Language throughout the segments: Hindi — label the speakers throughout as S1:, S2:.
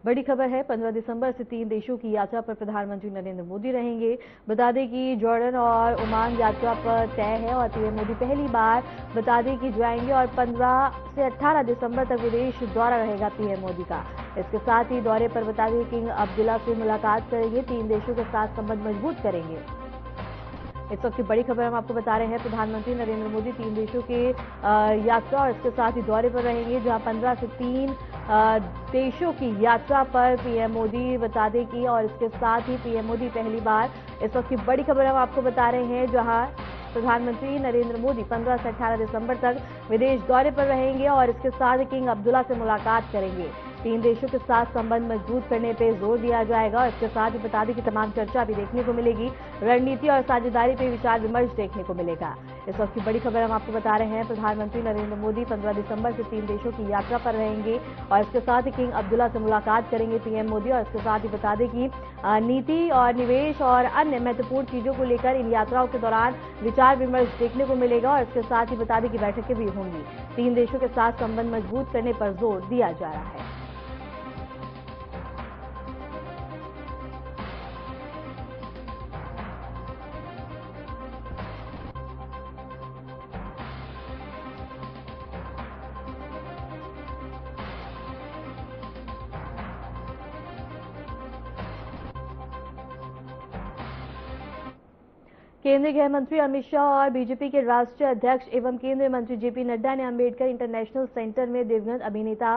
S1: बड़ी खबर है, 15 दिसंबर से 3 देशों की यात्रा पर प्रधानमंत्री नरेंद्र मोदी रहेंगे। बता दें कि जॉर्डन और ओमान यात्रा पर तय है और पीएम मोदी पहली बार बता दें कि जाएंगे और 15 से 18 दिसंबर तक विदेश दौरा रहेगा पीएम मोदी का। इसके साथ ही दौरे पर बता दें किंग अब्दुल्ला से मुलाकात करेंगे, 3 देशों के साथ संबंध मजबूत करेंगे। इस वक्त की बड़ी खबर हम आपको बता रहे हैं, प्रधानमंत्री नरेंद्र मोदी 3 देशों के यात्रा और इसके साथ ही दौरे पर रहेंगे, जहां 15 से 3 देशों की यात्रा पर पीएम मोदी बता दें कि और इसके साथ ही पीएम मोदी पहली बार इस वक्त की बड़ी खबर हम आपको बता रहे हैं, जहां प्रधानमंत्री नरेंद्र मोदी 15 से 18 दिसंबर तक विदेश दौरे पर रहेंगे और इसके साथ किंग अब्दुल्ला से मुलाकात करेंगे। 3 देशों के साथ संबंध मजबूत करने पर जोर दिया जाएगा और इसके साथ ही बता दें कि तमाम चर्चा भी देखने को मिलेगी, रणनीति और साझेदारी पर विचार विमर्श देखने को मिलेगा। इस वक्त की बड़ी खबर हम आपको बता रहे हैं, प्रधानमंत्री नरेंद्र मोदी 15 दिसंबर से 3 देशों की यात्रा पर रहेंगे और इसके साथ ही किंग अब्दुल्ला से मुलाकात करेंगे पीएम मोदी और इसके साथ ही बता दें कि नीति और निवेश और अन्य महत्वपूर्ण चीजों को लेकर इन यात्राओं के दौरान विचार विमर्श देखने को मिलेगा और इसके साथ ही बता दें कि बैठकें भी होंगी। 3 देशों के साथ संबंध मजबूत करने पर जोर दिया जा रहा है। केंद्रीय गृह मंत्री अमित शाह और बीजेपी के राष्ट्रीय अध्यक्ष एवं केंद्रीय मंत्री जेपी नड्डा ने अंबेडकर इंटरनेशनल सेंटर में दिवंगत अभिनेता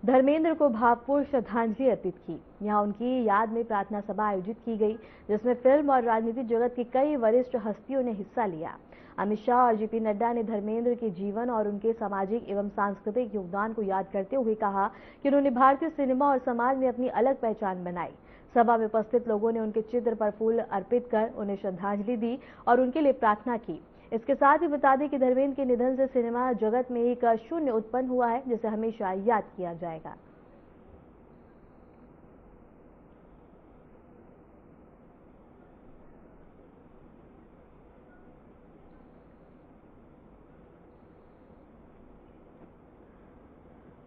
S1: धर्मेंद्र को भावपूर्ण श्रद्धांजलि अर्पित की। यहां उनकी याद में प्रार्थना सभा आयोजित की गई, जिसमें फिल्म और राजनीतिक जगत की कई वरिष्ठ हस्तियों ने हिस्सा लिया। अमित शाह और जेपी नड्डा ने धर्मेंद्र के जीवन और उनके सामाजिक एवं सांस्कृतिक योगदान को याद करते हुए कहा कि उन्होंने भारतीय सिनेमा और समाज में अपनी अलग पहचान बनाई। सभा में उपस्थित लोगों ने उनके चित्र पर फूल अर्पित कर उन्हें श्रद्धांजलि दी और उनके लिए प्रार्थना की। इसके साथ ही बता दें कि धर्मेंद्र के निधन से सिनेमा जगत में एक शून्य उत्पन्न हुआ है, जिसे हमेशा याद किया जाएगा।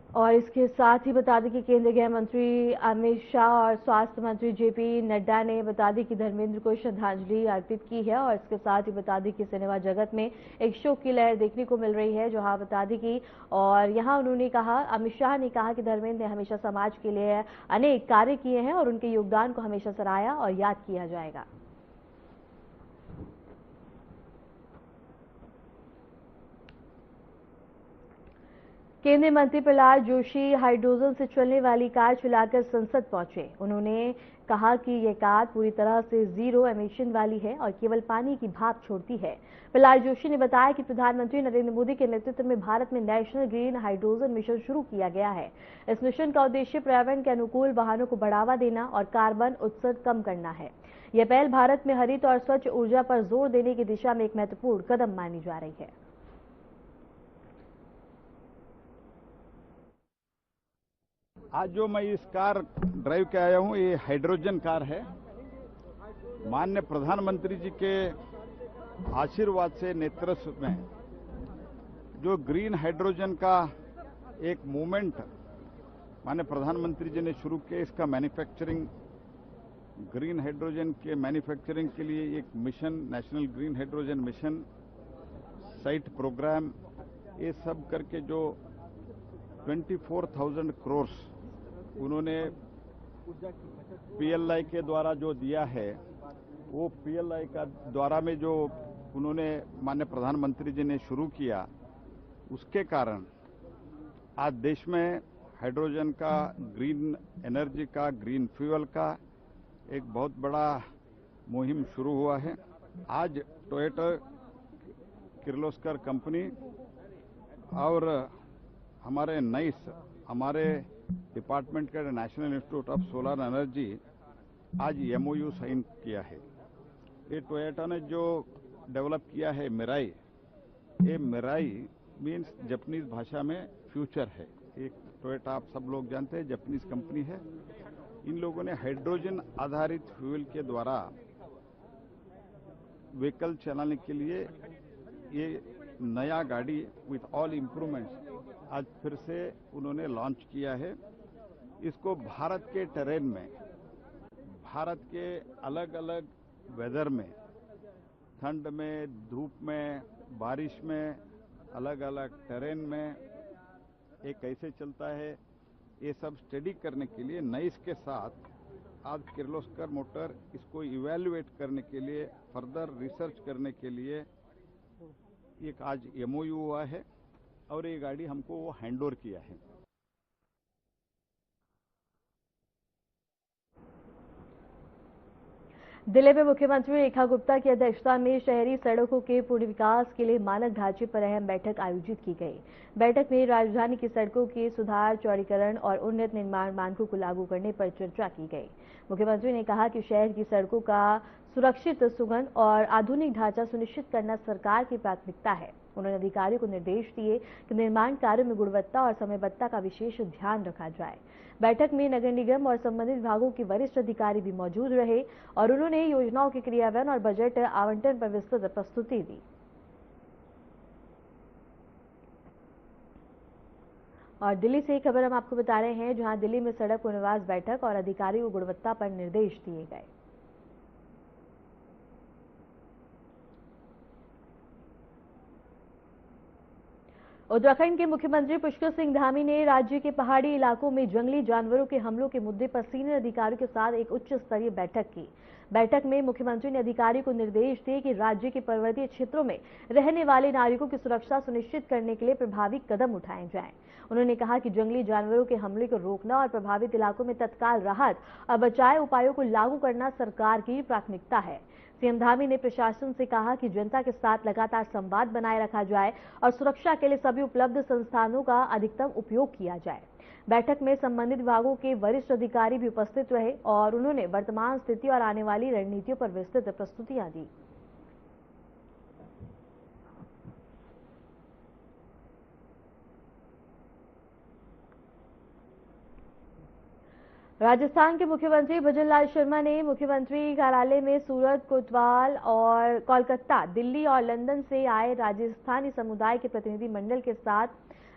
S1: और इसके साथ ही बता दें कि केंद्रीय गृह मंत्री अमित शाह और स्वास्थ्य मंत्री जेपी नड्डा ने बता दें कि धर्मेंद्र को श्रद्धांजलि अर्पित की है और इसके साथ ही बता दें कि सिनेमा जगत में एक शोक की लहर देखने को मिल रही है, जहां बता दें कि और यहां उन्होंने कहा, अमित शाह ने कहा कि धर्मेंद्र ने हमेशा समाज के लिए अनेक कार्य किए हैं और उनके योगदान को हमेशा सराहा और याद किया जाएगा। केंद्रीय मंत्री प्रहलाद जोशी हाइड्रोजन से चलने वाली कार चलाकर संसद पहुंचे। उन्होंने कहा कि यह कार पूरी तरह से जीरो एमिशन वाली है और केवल पानी की भाप छोड़ती है। प्रहलाद जोशी ने बताया कि प्रधानमंत्री नरेंद्र मोदी के नेतृत्व में भारत में नेशनल ग्रीन हाइड्रोजन मिशन शुरू किया गया है। इस मिशन का उद्देश्य पर्यावरण के अनुकूल वाहनों को बढ़ावा देना और कार्बन उत्सर्जन कम करना है। यह पहल भारत में हरित और स्वच्छ ऊर्जा पर जोर देने की दिशा में एक महत्वपूर्ण कदम मानी जा रही है।
S2: आज जो मैं इस कार ड्राइव के आया हूं, ये हाइड्रोजन कार है। माननीय प्रधानमंत्री जी के आशीर्वाद से नेतृत्व में जो ग्रीन हाइड्रोजन का एक मूवमेंट माननीय प्रधानमंत्री जी ने शुरू किया, इसका मैन्युफैक्चरिंग, ग्रीन हाइड्रोजन के मैन्युफैक्चरिंग के लिए एक mission, national green hydrogen mission, SIGHT programme, ये सब करके जो 24,000 करोड़ उन्होंने पीएलआई के द्वारा जो दिया है, वो पीएलआई का द्वारा में जो उन्होंने माननीय प्रधानमंत्री जी ने शुरू किया, उसके कारण आज देश में हाइड्रोजन का, ग्रीन एनर्जी का, ग्रीन फ्यूल का एक बहुत बड़ा मुहिम शुरू हुआ है। आज टोयोटा किर्लोस्कर कंपनी और हमारे नाइस, हमारे डिपार्टमेंट का national institute of solar energy आज एमओयू साइन किया है। ये टोयोटा ने जो डेवलप किया है मिराई, ये मिराई मीन्स जापानीज भाषा में फ्यूचर है। एक टोयोटा आप सब लोग जानते हैं, जापानीज कंपनी है। इन लोगों ने हाइड्रोजन आधारित फ्यूल के द्वारा व्हीकल चलाने के लिए ये नया गाड़ी विथ ऑल इम्प्रूवमेंट्स आज फिर से उन्होंने लॉन्च किया है इसको भारत के टेरेन में, भारत के अलग अलग वेदर में, ठंड में, धूप में, बारिश में, अलग अलग टेरेन में ये कैसे चलता है, ये सब स्टडी करने के लिए नाइस के साथ आज किर्लोस्कर मोटर इसको इवैल्यूएट करने के लिए, फर्दर रिसर्च करने के लिए एक आज एमओयू हुआ है और ये गाड़ी हमको वो हैंडओवर किया है।
S1: दिल्ली में मुख्यमंत्री रेखा गुप्ता की अध्यक्षता में शहरी सड़कों के पूर्ण विकास के लिए मानक ढांचे पर अहम बैठक आयोजित की गई। बैठक में राजधानी की सड़कों के सुधार, चौड़ीकरण और उन्नत निर्माण मानकों को लागू करने पर चर्चा की गई। मुख्यमंत्री ने कहा कि शहर की सड़कों का सुरक्षित, सुगम और आधुनिक ढांचा सुनिश्चित करना सरकार की प्राथमिकता है। उन्होंने अधिकारियों को निर्देश दिए कि निर्माण कार्यों में गुणवत्ता और समयबद्धता का विशेष ध्यान रखा जाए। बैठक में नगर निगम और संबंधित विभागों के वरिष्ठ अधिकारी भी मौजूद रहे और उन्होंने योजनाओं के क्रियान्वयन और बजट आवंटन पर विस्तृत प्रस्तुति दी। और दिल्ली से एक खबर हम आपको बता रहे हैं, जहां दिल्ली में सड़क पुनर्वास बैठक और अधिकारियों को गुणवत्ता पर निर्देश दिए गए। उत्तराखंड के मुख्यमंत्री पुष्कर सिंह धामी ने राज्य के पहाड़ी इलाकों में जंगली जानवरों के हमलों के मुद्दे पर सीनियर अधिकारियों के साथ एक उच्च स्तरीय बैठक की। बैठक में मुख्यमंत्री ने अधिकारियों को निर्देश दिए कि राज्य के पर्वतीय क्षेत्रों में रहने वाले नागरिकों की सुरक्षा सुनिश्चित करने के लिए प्रभावी कदम उठाए जाएं। उन्होंने कहा कि जंगली जानवरों के हमले को रोकना और प्रभावित इलाकों में तत्काल राहत और बचाव उपायों को लागू करना सरकार की प्राथमिकता है। सीएम धामी ने प्रशासन से कहा कि जनता के साथ लगातार संवाद बनाए रखा जाए और सुरक्षा के लिए सभी उपलब्ध संसाधनों का अधिकतम उपयोग किया जाए। बैठक में संबंधित विभागों के वरिष्ठ अधिकारी भी उपस्थित रहे और उन्होंने वर्तमान स्थिति और आने वाली रणनीतियों पर विस्तृत प्रस्तुतियां दी। राजस्थान के मुख्यमंत्री भजनलाल शर्मा ने मुख्यमंत्री कार्यालय में सूरत, कोतवाल और कोलकाता, दिल्ली और लंदन से आए राजस्थानी समुदाय के प्रतिनिधि मंडल के साथ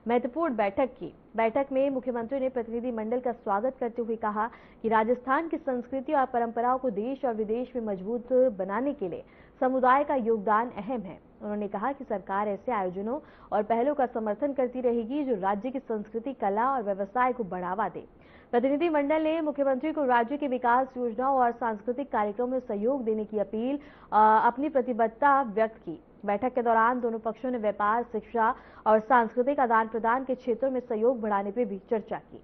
S1: महत्वपूर्ण बैठक की। बैठक में मुख्यमंत्री ने प्रतिनिधि मंडल का स्वागत करते हुए कहा कि राजस्थान की संस्कृति और परंपराओं को देश और विदेश में मजबूत बनाने के लिए समुदाय का योगदान अहम है। उन्होंने कहा कि सरकार ऐसे आयोजनों और पहलों का समर्थन करती रहेगी जो राज्य की संस्कृति, कला और व्यवसाय को बढ़ावा दे। प्रतिनिधि मंडल ने मुख्यमंत्री को राज्य के विकास योजनाओं और सांस्कृतिक कार्यक्रमों में सहयोग देने की अपनी प्रतिबद्धता व्यक्त की। बैठक के दौरान दोनों पक्षों ने व्यापार, शिक्षा और सांस्कृतिक आदान प्रदान के क्षेत्रों में सहयोग बढ़ाने पर भी चर्चा की।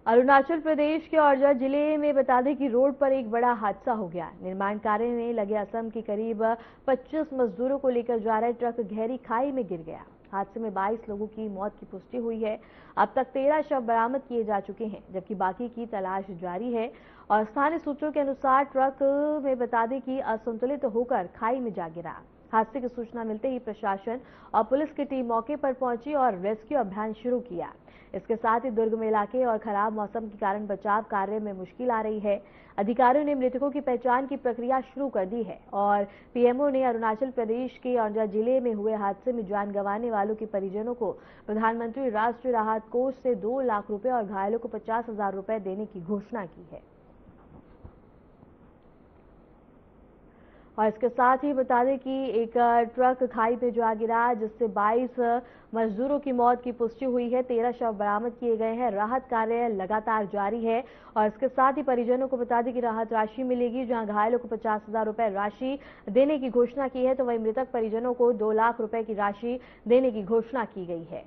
S1: अरुणाचल प्रदेश के औरजा जिले में बता दें कि रोड पर एक बड़ा हादसा हो गया। निर्माण कार्य में लगे असम के करीब 25 मजदूरों को लेकर जा रहा ट्रक गहरी खाई में गिर गया। हादसे में 22 लोगों की मौत की पुष्टि हुई है। अब तक 13 शव बरामद किए जा चुके हैं, जबकि बाकी की तलाश जारी है। और स्थानीय सूत्रों के अनुसार ट्रक में बता दें कि असंतुलित होकर खाई में जा गिरा। हादसे की सूचना मिलते ही प्रशासन और पुलिस की टीम मौके पर पहुंची और रेस्क्यू अभियान शुरू किया। इसके साथ ही दुर्गम इलाके और खराब मौसम के कारण बचाव कार्य में मुश्किल आ रही है। अधिकारियों ने मृतकों की पहचान की प्रक्रिया शुरू कर दी है और पीएमओ ने अरुणाचल प्रदेश के औरजा जिले में हुए हादसे में जान गंवाने वालों के परिजनों को प्रधानमंत्री राष्ट्रीय राहत कोष से 2 लाख रुपए और घायलों को 50,000 रुपए देने की घोषणा की है। और इसके साथ ही बता दें कि एक ट्रक खाई में जा गिरा, जिससे 22 मजदूरों की मौत की पुष्टि हुई है। 13 शव बरामद किए गए हैं। राहत कार्य लगातार जारी है और इसके साथ ही परिजनों को बता दें कि राहत राशि मिलेगी। जहां घायलों को 50,000 रुपए राशि देने की घोषणा की है, तो वहीं मृतक परिजनों को 2 लाख रुपए की राशि देने की घोषणा की गई है।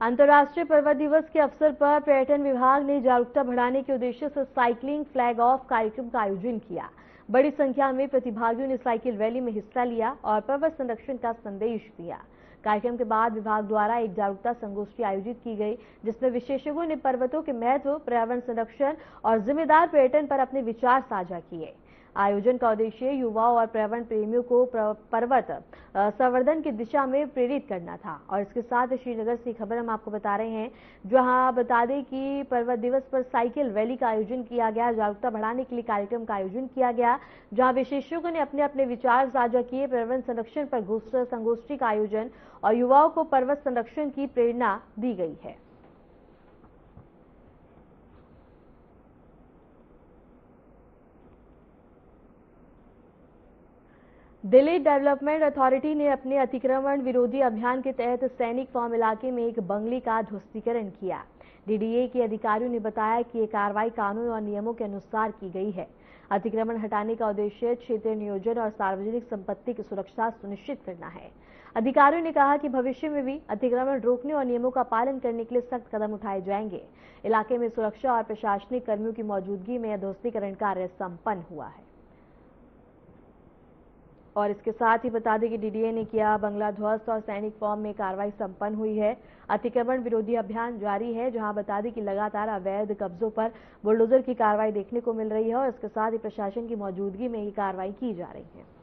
S1: अंतर्राष्ट्रीय पर्वत दिवस के अवसर पर पर्यटन विभाग ने जागरूकता बढ़ाने के उद्देश्य से साइकिलिंग फ्लैग ऑफ कार्यक्रम का आयोजन किया। बड़ी संख्या में प्रतिभागियों ने साइकिल रैली में हिस्सा लिया और पर्वत संरक्षण का संदेश दिया। कार्यक्रम के बाद विभाग द्वारा एक जागरूकता संगोष्ठी आयोजित की गई, जिसमें विशेषज्ञों ने पर्वतों के महत्व, पर्यावरण संरक्षण और जिम्मेदार पर्यटन पर अपने विचार साझा किए। आयोजन का उद्देश्य युवाओं और पर्यावरण प्रेमियों को पर्वत संवर्धन की दिशा में प्रेरित करना था। और इसके साथ श्रीनगर से खबर हम आपको बता रहे हैं, जहां बता दें कि पर्वत दिवस पर साइकिल रैली का आयोजन किया गया। जागरूकता बढ़ाने के लिए कार्यक्रम का आयोजन किया गया, जहां विशेषज्ञों ने अपने अपने विचार साझा किए। पर्यावरण संरक्षण पर संगोष्ठी का आयोजन और युवाओं को पर्वत संरक्षण की प्रेरणा दी गई है। दिल्ली डेवलपमेंट अथॉरिटी ने अपने अतिक्रमण विरोधी अभियान के तहत सैनिक फॉर्म इलाके में एक बंगले का ध्वस्तीकरण किया। डीडीए के अधिकारियों ने बताया कि ये कार्रवाई कानून और नियमों के अनुसार की गई है। अतिक्रमण हटाने का उद्देश्य क्षेत्रीय नियोजन और सार्वजनिक संपत्ति की सुरक्षा सुनिश्चित करना है। अधिकारियों ने कहा कि भविष्य में भी अतिक्रमण रोकने और नियमों का पालन करने के लिए सख्त कदम उठाए जाएंगे। इलाके में सुरक्षा और प्रशासनिक कर्मियों की मौजूदगी में ध्वस्तीकरण कार्य संपन्न हुआ है। और इसके साथ ही बता दें कि डीडीए ने किया बंगला ध्वस्त और सैनिक फॉर्म में कार्रवाई संपन्न हुई है। अतिक्रमण विरोधी अभियान जारी है, जहां बता दें कि लगातार अवैध कब्जों पर बुलडोजर की कार्रवाई देखने को मिल रही है और इसके साथ ही प्रशासन की मौजूदगी में ये कार्रवाई की जा रही है।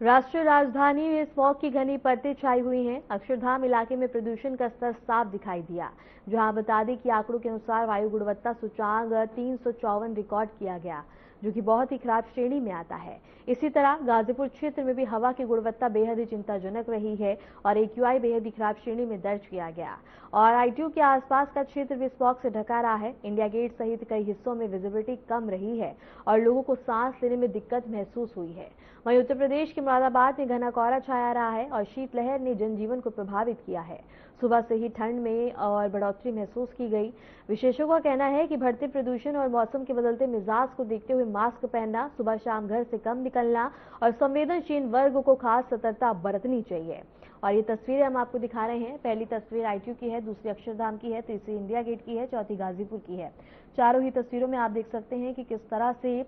S1: राष्ट्रीय राजधानी में स्मॉग की घनी परतें छाई हुई हैं। अक्षरधाम इलाके में प्रदूषण का स्तर साफ दिखाई दिया, जहां बता दें कि आंकड़ों के अनुसार वायु गुणवत्ता सूचकांक 354 रिकॉर्ड किया गया, जो कि बहुत ही खराब श्रेणी में आता है। इसी तरह गाजीपुर क्षेत्र में भी हवा की गुणवत्ता बेहद ही चिंताजनक रही है और AQI बेहद ही खराब श्रेणी में दर्ज किया गया। और ITO के आसपास का क्षेत्र भी स्मॉग से ढका रहा है। इंडिया गेट सहित कई हिस्सों में विजिबिलिटी कम रही है और लोगों को सांस लेने में दिक्कत महसूस हुई है। वहीं उत्तर प्रदेश के मुरादाबाद में घना कोहरा छाया रहा है और शीतलहर ने जनजीवन को प्रभावित किया है। सुबह से ही ठंड में और बढ़ोतरी महसूस की गई। विशेषज्ञों का कहना है कि बढ़ते प्रदूषण और मौसम के बदलते मिजाज को देखते हुए मास्क पहनना, सुबह शाम घर से कम निकलना और संवेदनशील वर्ग को खास सतर्कता बरतनी चाहिए। और ये तस्वीरें हम आपको दिखा रहे हैं। पहली तस्वीर ITO की है, दूसरी अक्षरधाम की है, तीसरी इंडिया गेट की है, चौथी गाजीपुर की है। चारों ही तस्वीरों में आप देख सकते हैं कि किस तरह से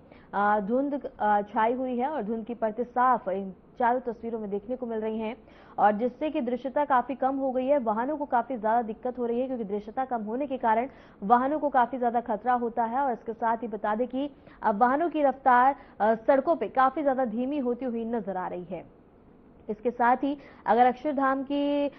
S1: धुंध छाई हुई है और धुंध की परतें साफ इन चारों तस्वीरों में देखने को मिल रही हैं, और जिससे कि दृश्यता काफी कम हो गई है। वाहनों को काफी ज्यादा दिक्कत हो रही है, क्योंकि दृश्यता कम होने के कारण वाहनों को काफी ज्यादा खतरा होता है। और इसके साथ ही बता दें कि अब वाहनों की रफ्तार सड़कों पे काफी ज्यादा धीमी होती हुई नजर आ रही है। इसके साथ ही अगर अक्षरधाम की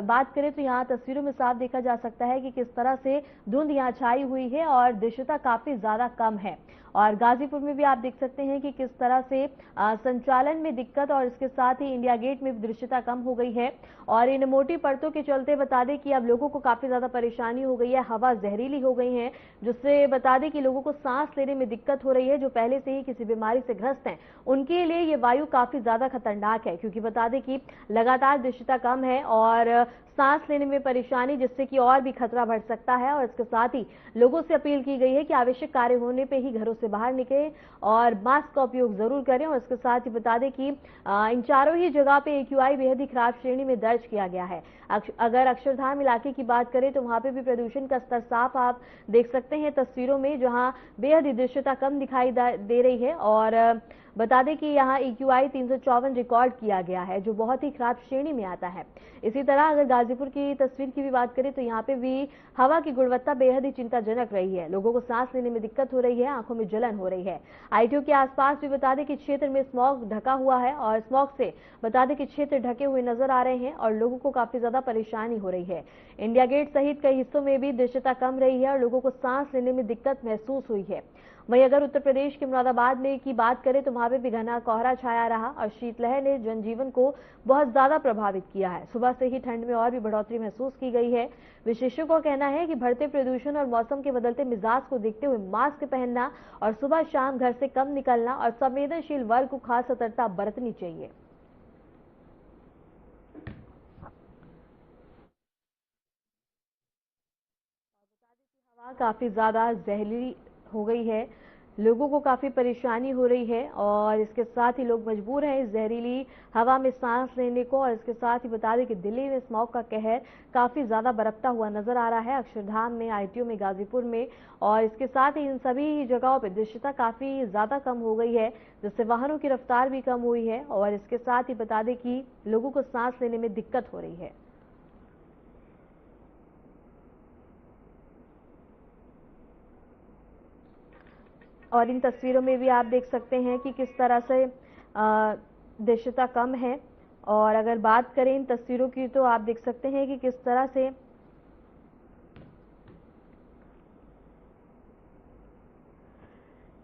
S1: बात करें तो यहाँ तस्वीरों में साफ देखा जा सकता है कि किस तरह से धुंध यहाँ छाई हुई है और दृश्यता काफी ज्यादा कम है। और गाजीपुर में भी आप देख सकते हैं कि किस तरह से संचालन में दिक्कत और इसके साथ ही इंडिया गेट में भी दृश्यता कम हो गई है। और इन मोटी परतों के चलते बता दें कि अब लोगों को काफी ज्यादा परेशानी हो गई है। हवा जहरीली हो गई है, जिससे बता दें कि लोगों को सांस लेने में दिक्कत हो रही है। जो पहले से ही किसी बीमारी से ग्रस्त हैं, उनके लिए ये वायु काफी ज्यादा खतरनाक है, क्योंकि बता दें कि लगातार दृश्यता कम है और सांस लेने में परेशानी, जिससे कि और भी खतरा बढ़ सकता है। और इसके साथ ही लोगों से अपील की गई है कि आवश्यक कार्य होने पे ही घरों से बाहर निकलें और मास्क का उपयोग जरूर करें। और इसके साथ ही बता दें कि इन चारों ही जगह पे AQI बेहद ही खराब श्रेणी में दर्ज किया गया है। अगर अक्षरधाम इलाके की बात करें तो वहां पे भी प्रदूषण का स्तर साफ आप देख सकते हैं तस्वीरों में, जहां बेहद ही दृश्यता कम दिखाई दे रही है। और बता दें कि यहाँ AQI 354 रिकॉर्ड किया गया है, जो बहुत ही खराब श्रेणी में आता है। इसी तरह अगर गाजीपुर की तस्वीर की भी बात करें तो यहाँ पे भी हवा की गुणवत्ता बेहद ही चिंताजनक रही है। लोगों को सांस लेने में दिक्कत हो रही है, आंखों में जलन हो रही है। ITO के आसपास भी बता दें कि क्षेत्र में स्मॉग ढका हुआ है और स्मॉग से बता दें कि क्षेत्र ढके हुए नजर आ रहे हैं और लोगों को काफी ज्यादा परेशानी हो रही है। इंडिया गेट सहित कई हिस्सों में भी दृश्यता कम रही है और लोगों को सांस लेने में दिक्कत महसूस हुई है। वहीं अगर उत्तर प्रदेश के मुरादाबाद में की बात करें तो वहां पे भी घना कोहरा छाया रहा और शीतलहर ने जनजीवन को बहुत ज्यादा प्रभावित किया है। सुबह से ही ठंड में और भी बढ़ोतरी महसूस की गई है। विशेषज्ञों का कहना है कि बढ़ते प्रदूषण और मौसम के बदलते मिजाज को देखते हुए मास्क पहनना और सुबह शाम घर से कम निकलना और संवेदनशील वर्ग को खास सतर्कता बरतनी चाहिए। हवा काफी ज्यादा जहरीली हो गई है, लोगों को काफी परेशानी हो रही है और इसके साथ ही लोग मजबूर हैं इस जहरीली हवा में सांस लेने को। और इसके साथ ही बता दें कि दिल्ली में स्मॉग का कहर काफी ज्यादा बरपता हुआ नजर आ रहा है, अक्षरधाम में, आईटीओ में, गाजीपुर में। और इसके साथ ही इन सभी जगहों पर दृश्यता काफी ज्यादा कम हो गई है, जिससे वाहनों की रफ्तार भी कम हुई है। और इसके साथ ही बता दें कि लोगों को सांस लेने में दिक्कत हो रही है। और इन तस्वीरों में भी आप देख सकते हैं कि किस तरह से दृश्यता कम है। और अगर बात करें इन तस्वीरों की तो आप देख सकते हैं कि किस तरह से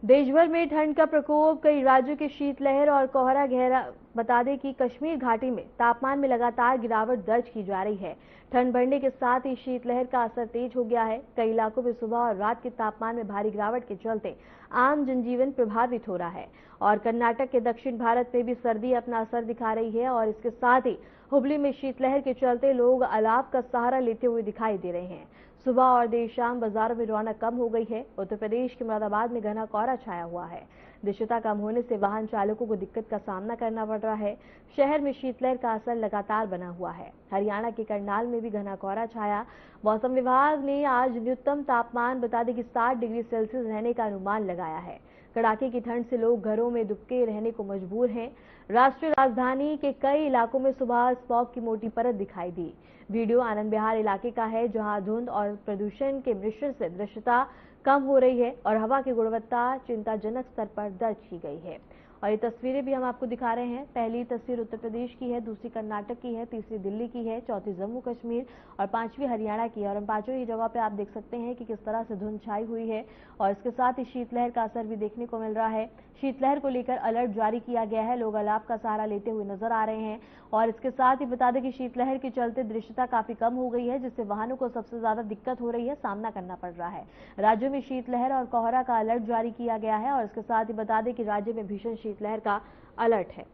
S1: देश भर में ठंड का प्रकोप, कई राज्यों की शीतलहर और कोहरा गहरा। बता दें कि कश्मीर घाटी में तापमान में लगातार गिरावट दर्ज की जा रही है। ठंड बढ़ने के साथ ही शीतलहर का असर तेज हो गया है। कई इलाकों में सुबह और रात के तापमान में भारी गिरावट के चलते आम जनजीवन प्रभावित हो रहा है। और कर्नाटक के दक्षिण भारत में भी सर्दी अपना असर दिखा रही है। और इसके साथ ही हुबली में शीतलहर के चलते लोग अलाव का सहारा लेते हुए दिखाई दे रहे हैं। सुबह और देर शाम बाजारों में रौनक कम हो गई है। उत्तर प्रदेश के मुरादाबाद में घना कोहरा छाया हुआ है। दृश्यता कम होने से वाहन चालकों को दिक्कत का सामना करना पड़ रहा है। शहर में शीतलहर का असर लगातार बना हुआ है। हरियाणा के करनाल में भी घना कोहरा छाया। मौसम विभाग ने आज न्यूनतम तापमान बता दें कि 60 डिग्री सेल्सियस रहने का अनुमान लगाया है। कड़ाके की ठंड से लोग घरों में दुबके रहने को मजबूर हैं। राष्ट्रीय राजधानी के कई इलाकों में सुबह स्मॉग की मोटी परत दिखाई दी। वीडियो आनंद विहार इलाके का है, जहां धुंध और प्रदूषण के मिश्रण से दृश्यता कम हो रही है और हवा की गुणवत्ता चिंताजनक स्तर पर दर्ज की गई है। और ये तस्वीरें भी हम आपको दिखा रहे हैं। पहली तस्वीर उत्तर प्रदेश की है, दूसरी कर्नाटक की है, तीसरी दिल्ली की है, चौथी जम्मू कश्मीर और पांचवी हरियाणा की है। और इन पांचों ही जगह पे आप देख सकते हैं कि किस तरह से धुंध छाई हुई है। और इसके साथ ही शीतलहर का असर भी देखने को मिल रहा है। शीतलहर को लेकर अलर्ट जारी किया गया है। लोग अलाव का सहारा लेते हुए नजर आ रहे हैं। और इसके साथ ही बता दें कि शीतलहर के चलते दृश्यता काफी कम हो गई है, जिससे वाहनों को सबसे ज्यादा दिक्कत हो रही है, सामना करना पड़ रहा है। राज्यों में शीतलहर और कोहरा का अलर्ट जारी किया गया है। और इसके साथ ही बता दें कि राज्य में भीषण शीतलहर का अलर्ट है।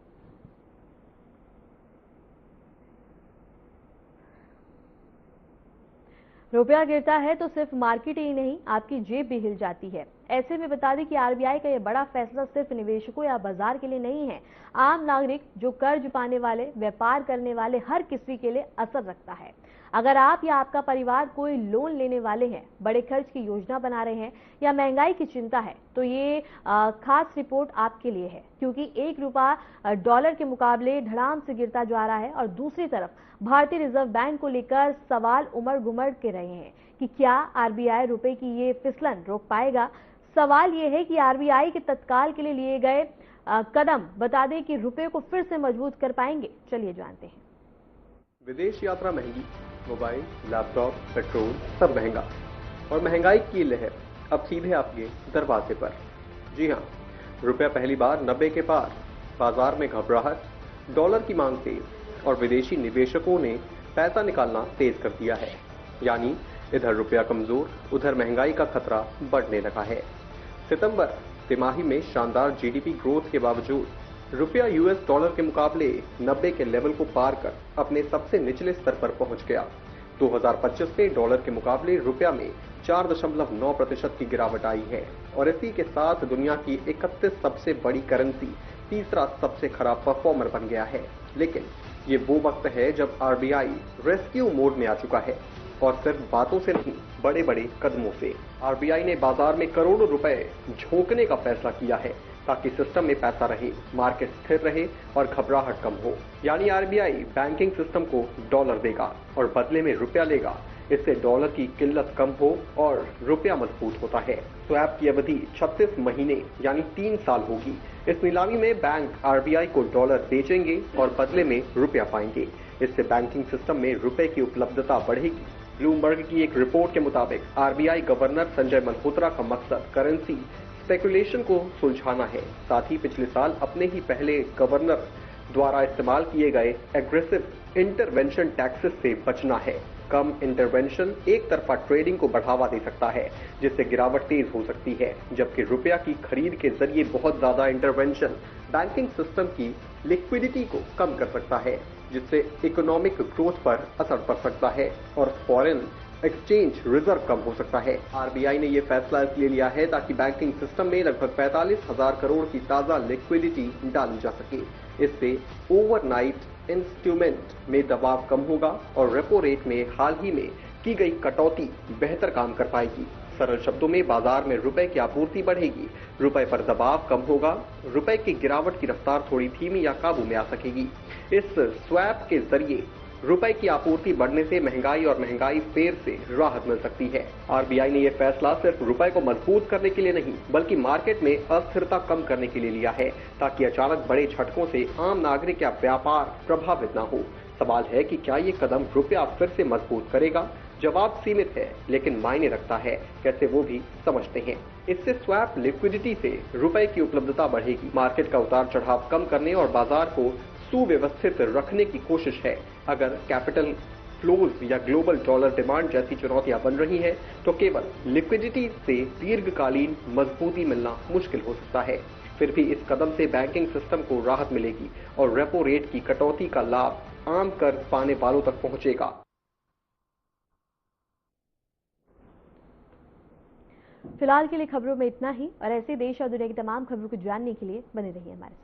S1: रुपया गिरता है तो सिर्फ मार्केट ही नहीं, आपकी जेब भी हिल जाती है। ऐसे में बता दें कि आरबीआई का यह बड़ा फैसला सिर्फ निवेशकों या बाजार के लिए नहीं है, आम नागरिक, जो कर्ज पाने वाले, व्यापार करने वाले, हर किसी के लिए असर रखता है। अगर आप या आपका परिवार कोई लोन लेने वाले हैं, बड़े खर्च की योजना बना रहे हैं या महंगाई की चिंता है, तो ये खास रिपोर्ट आपके लिए है। क्योंकि एक रुपया डॉलर के मुकाबले धड़ाम से गिरता जा रहा है। और दूसरी तरफ भारतीय रिजर्व बैंक को लेकर सवाल उमड़ गुमड़ के रहे हैं कि क्या आरबीआई रुपए की ये फिसलन रोक पाएगा। सवाल ये है कि आरबीआई के तत्काल के लिए लिए गए कदम बता दें कि रुपए को फिर से मजबूत कर पाएंगे। चलिए जानते हैं।
S3: विदेश यात्रा महंगी, मोबाइल, लैपटॉप, पेट्रोल सब महंगा और महंगाई की लहर अब सीधे आपके दरवाजे पर। जी हां, रुपया पहली बार 90 के पार, बाजार में घबराहट, डॉलर की मांग तेज और विदेशी निवेशकों ने पैसा निकालना तेज कर दिया है। यानी इधर रुपया कमजोर, उधर महंगाई का खतरा बढ़ने लगा है। सितंबर तिमाही में शानदार जीडीपी ग्रोथ के बावजूद रुपया यूएस डॉलर के मुकाबले 90 के लेवल को पार कर अपने सबसे निचले स्तर पर पहुंच गया। 2025 में डॉलर के मुकाबले रुपया में 4.9% की गिरावट आई है और इसी के साथ दुनिया की 31 सबसे बड़ी करेंसी तीसरा सबसे खराब परफॉर्मर बन गया है। लेकिन ये वो वक्त है जब आरबीआई रेस्क्यू मोड में आ चुका है और सिर्फ बातों से नहीं, बड़े बड़े कदमों से। आरबीआई ने बाजार में करोड़ों रुपए झोंकने का फैसला किया है ताकि सिस्टम में पैसा रहे, मार्केट स्थिर रहे और घबराहट कम हो। यानी आरबीआई बैंकिंग सिस्टम को डॉलर देगा और बदले में रुपया लेगा। इससे डॉलर की किल्लत कम हो और रुपया मजबूत होता है। स्वैप की अवधि 36 महीने यानी 3 साल होगी। इस नीलामी में बैंक आरबीआई को डॉलर बेचेंगे और बदले में रुपया पाएंगे। इससे बैंकिंग सिस्टम में रुपए की उपलब्धता बढ़ेगी। ब्लूमबर्ग की एक रिपोर्ट के मुताबिक आरबीआई गवर्नर संजय मल्होत्रा का मकसद करेंसी स्पेकुलेशन को सुलझाना है। साथ ही पिछले साल अपने ही पहले गवर्नर द्वारा इस्तेमाल किए गए एग्रेसिव इंटरवेंशन टैक्सेस से बचना है। कम इंटरवेंशन एक तरफा ट्रेडिंग को बढ़ावा दे सकता है, जिससे गिरावट तेज हो सकती है, जबकि रुपया की खरीद के जरिए बहुत ज्यादा इंटरवेंशन बैंकिंग सिस्टम की लिक्विडिटी को कम कर सकता है, जिससे इकोनॉमिक ग्रोथ पर असर पड़ सकता है और फॉरेन एक्सचेंज रिजर्व कम हो सकता है। आरबीआई ने यह फैसला इसलिए लिया है ताकि बैंकिंग सिस्टम में लगभग 45,000 करोड़ की ताजा लिक्विडिटी डाली जा सके। इससे ओवरनाइट इंस्ट्रूमेंट में दबाव कम होगा और रेपो रेट में हाल ही में की गई कटौती बेहतर काम कर पाएगी। सरल शब्दों में बाजार में रुपए की आपूर्ति बढ़ेगी, रुपए पर दबाव कम होगा, रुपए की गिरावट की रफ्तार थोड़ी धीमी या काबू में आ सकेगी। इस स्वैप के जरिए रुपए की आपूर्ति बढ़ने से महंगाई और महंगाई फेर से राहत मिल सकती है। आरबीआई ने यह फैसला सिर्फ रुपए को मजबूत करने के लिए नहीं, बल्कि मार्केट में अस्थिरता कम करने के लिए लिया है, ताकि अचानक बड़े झटकों से आम नागरिक या व्यापार प्रभावित न हो। सवाल है कि क्या ये कदम रुपया फिर से मजबूत करेगा? जवाब सीमित है, लेकिन मायने रखता है। कैसे, वो भी समझते हैं। इससे स्वैप लिक्विडिटी से रुपए की उपलब्धता बढ़ेगी, मार्केट का उतार चढ़ाव कम करने और बाजार को सुव्यवस्थित रखने की कोशिश है। अगर कैपिटल फ्लोज या ग्लोबल डॉलर डिमांड जैसी चुनौतियां बन रही हैं, तो केवल लिक्विडिटी से दीर्घकालीन मजबूती मिलना मुश्किल हो सकता है। फिर भी इस कदम से बैंकिंग सिस्टम को राहत मिलेगी और रेपो रेट की कटौती का लाभ आम कर्ज पाने वालों तक पहुंचेगा।
S1: फिलहाल के लिए खबरों में इतना ही, और ऐसे देश और दुनिया की तमाम खबरों को जानने के लिए बने रहिए हमारे साथ।